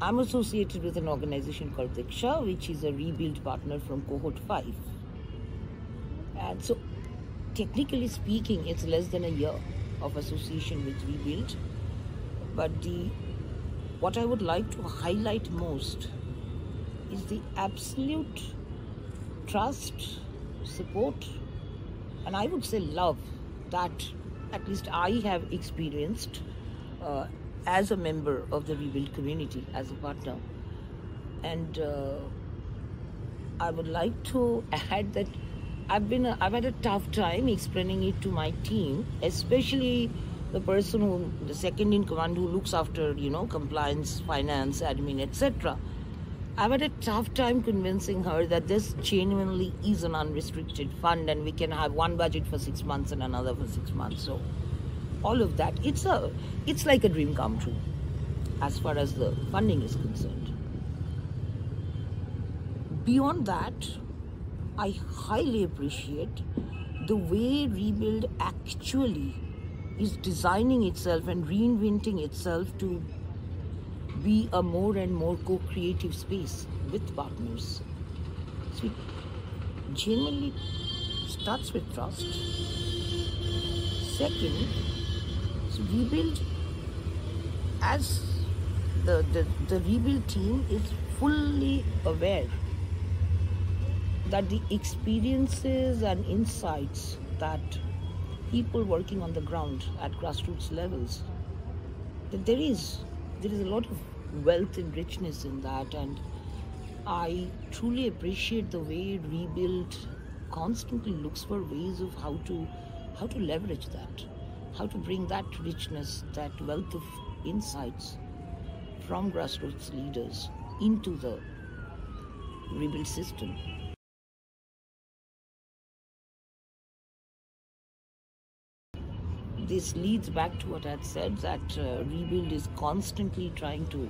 I'm associated with an organization called Diksha, which is a rebuild partner from cohort 5. And so, technically speaking, it's less than a year of association with Rebuild. But what I would like to highlight most is the absolute trust, support, and I would say love that at least I have experienced as a member of the Rebuild community, as a partner. And I would like to add that I've had a tough time explaining it to my team, especially the second in command who looks after, compliance, finance, admin, etc. I've had a tough time convincing her that this genuinely is an unrestricted fund and we can have one budget for 6 months and another for 6 months. So all of that, it's like a dream come true as far as the funding is concerned. Beyond that, I highly appreciate the way Rebuild actually is designing itself and reinventing itself to be a more and more co-creative space with partners. So it genuinely starts with trust. Second, so Rebuild, as the Rebuild team is fully aware that the experiences and insights that people working on the ground at grassroots levels, that there is a lot of wealth and richness in that, and I truly appreciate the way Rebuild constantly looks for ways of how to leverage that, how to bring that richness, that wealth of insights from grassroots leaders into the Rebuild system. This leads back to what I had said, that Rebuild is constantly trying to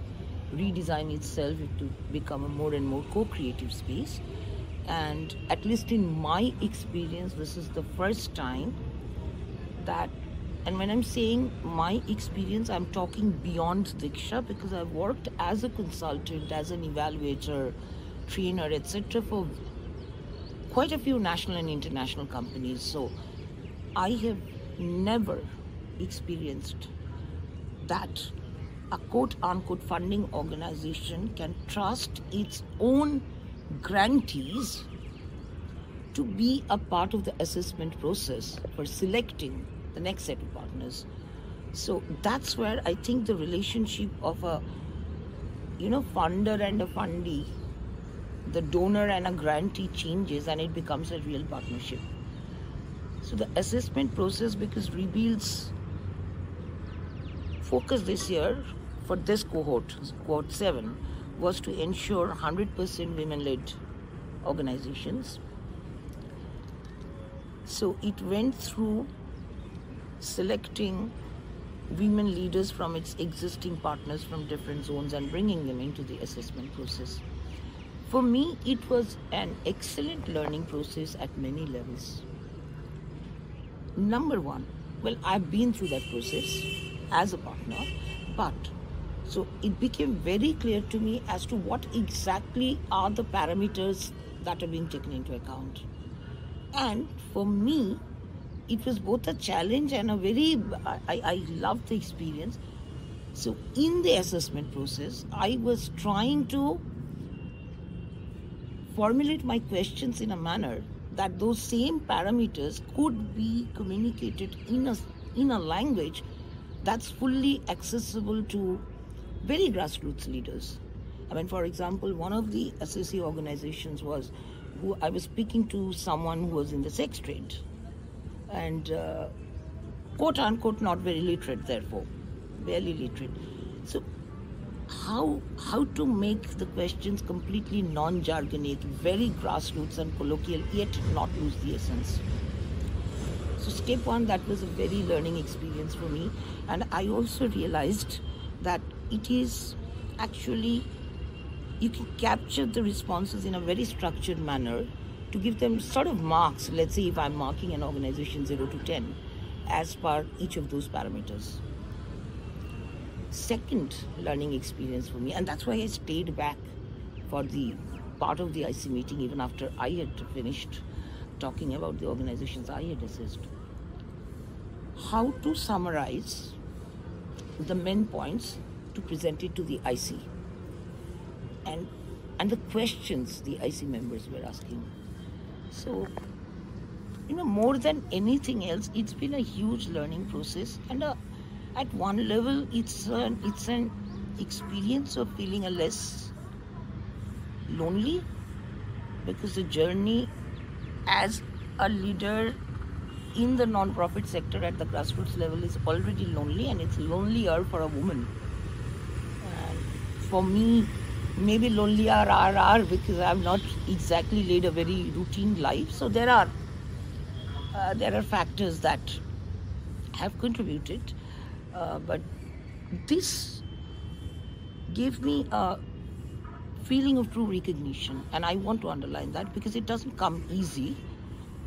redesign itself to become a more and more co-creative space. And at least in my experience, this is the first time that, and when I'm saying my experience, I'm talking beyond Diksha, because I've worked as a consultant, as an evaluator, trainer, etc. for quite a few national and international companies. So I have never experienced that a quote-unquote funding organization can trust its own grantees to be a part of the assessment process for selecting the next set of partners. So that's where I think the relationship of a funder and a fundee, the donor and a grantee, changes and it becomes a real partnership. So the assessment process, because Rebuild's focus this year for this cohort 7, was to ensure 100% women-led organizations. So it went through selecting women leaders from its existing partners from different zones and bringing them into the assessment process. For me, it was an excellent learning process at many levels. Number one, well, I've been through that process as a partner, but so it became very clear to me as to what exactly are the parameters that are being taken into account. And for me, it was both a challenge and I loved the experience. So in the assessment process, I was trying to formulate my questions in a manner that those same parameters could be communicated in a language that's fully accessible to very grassroots leaders. I mean, for example, one of the associate organizations was who I was speaking to someone who was in the sex trade and quote unquote not very literate, therefore barely literate. So how to make the questions completely non-jargonic, very grassroots and colloquial, yet not lose the essence. So step one, that was a very learning experience for me. And I also realized that it is actually, you can capture the responses in a very structured manner to give them sort of marks. Let's say if I'm marking an organization 0 to 10 as per each of those parameters. second learning experience for me, and that's why I stayed back for the part of the IC meeting even after I had finished talking about the organizations I had assessed. How to summarize the main points to present it to the IC, and the questions the IC members were asking. So, more than anything else, it's been a huge learning process, and at one level, it's an experience of feeling a less lonely, because the journey as a leader in the non-profit sector at the grassroots level is already lonely, and it's lonelier for a woman. And for me, maybe lonelier because I've not exactly led a very routine life. So there are factors that have contributed, but this gave me a feeling of true recognition, and I want to underline that because it doesn't come easy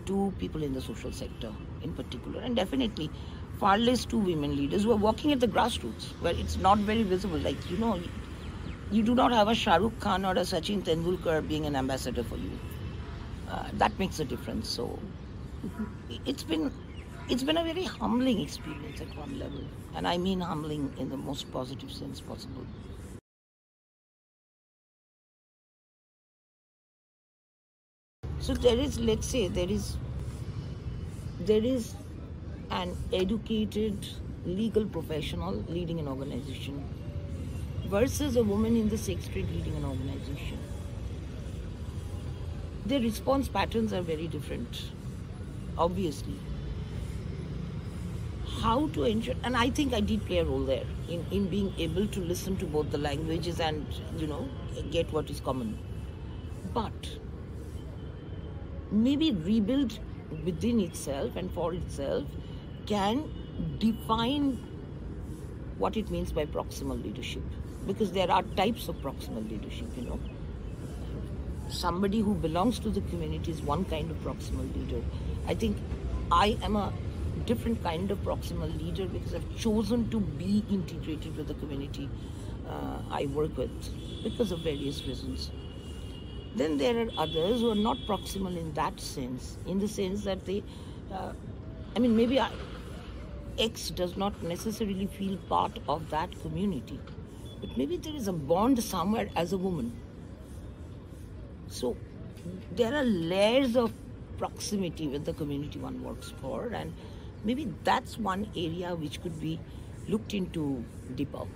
to people in the social sector in particular, and definitely far less to women leaders who are working at the grassroots where it's not very visible. Like, you do not have a Shah Rukh Khan or a Sachin Tendulkar being an ambassador for you. That makes a difference. So it's been a very humbling experience at one level, and I mean humbling in the most positive sense possible. So there is an educated legal professional leading an organization versus a woman in the sex trade leading an organization. Their response patterns are very different, obviously. How to ensure, and I think I did play a role there in being able to listen to both the languages and, get what is common. But maybe rebuild within itself and for itself can define what it means by proximal leadership, because there are types of proximal leadership. Somebody who belongs to the community is one kind of proximal leader. I think I am a different kind of proximal leader because I've chosen to be integrated with the community I work with because of various reasons. Then there are others who are not proximal in that sense, in the sense that they, maybe X does not necessarily feel part of that community, but maybe there is a bond somewhere as a woman. So there are layers of proximity with the community one works for, and maybe that's one area which could be looked into deeper.